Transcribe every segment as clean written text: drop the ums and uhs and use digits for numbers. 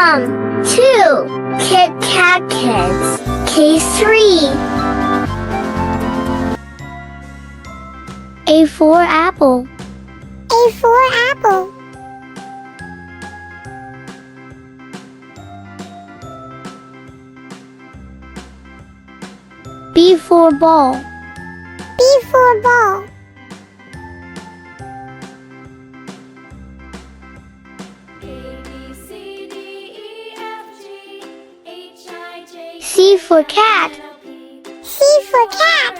2. Kit Kat Kids. Case 3. A for apple. A for apple. B for ball. B for ball. C for cat. C for cat.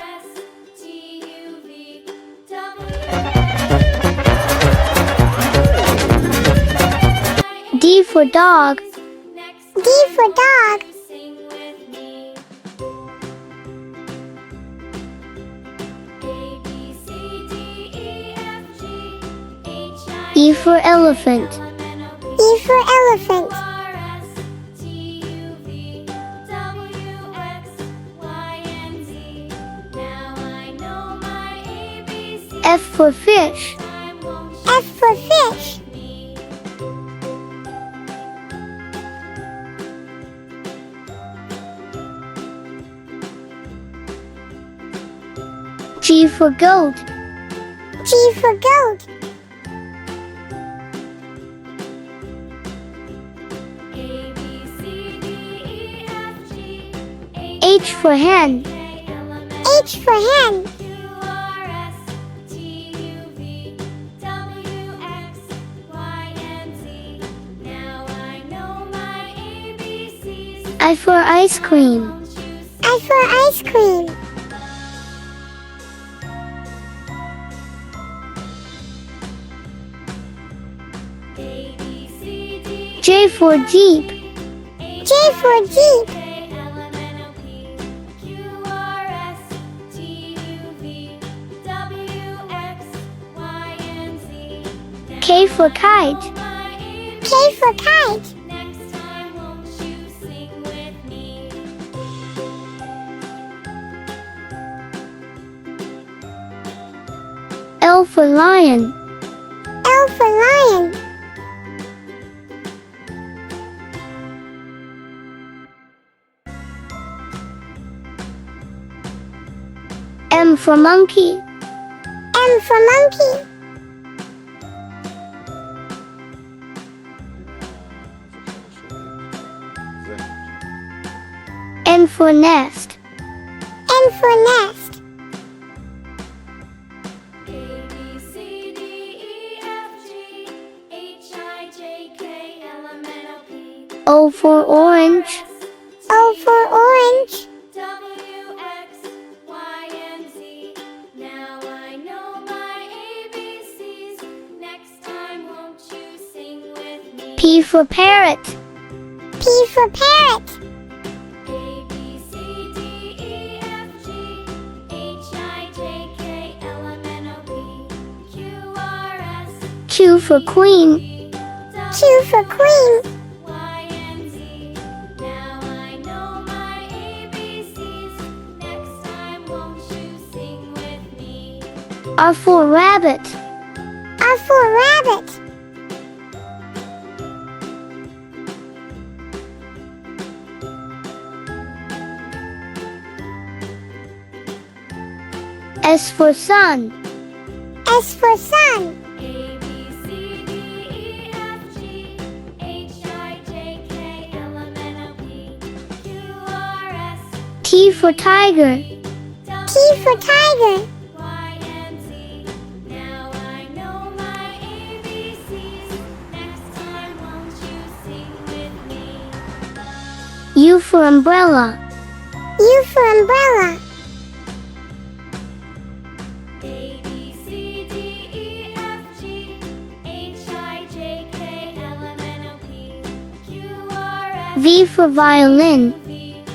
D for dog. D for dog. E for elephant. E for elephant. F for fish. F for fish. G for goat. G for goat. H for hen. H for hen. I for ice cream. I for ice cream. J for jeep. J for jeep. K for kite. K for kite. L for lion. L for lion. M for monkey. M for monkey. N for nest. N for nest. O for orange. O for orange. P for parrot. P for parrot. Q for queen. Q for queen. R for rabbit. R for rabbit. S for sun. S for sun. T for tiger. T for tiger. U for umbrella. U for umbrella. V for violin.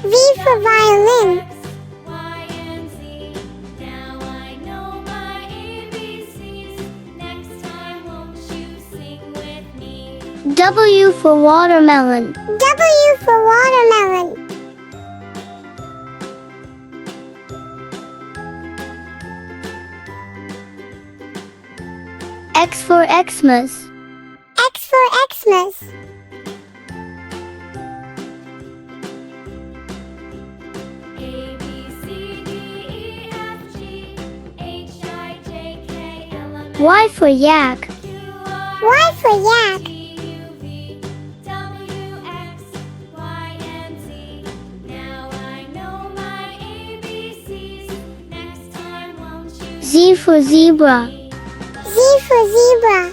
V for violin. W for watermelon. W for watermelon. X for Xmas. X for Xmas. Y for yak. Y for yak. Z for zebra. Z for zebra.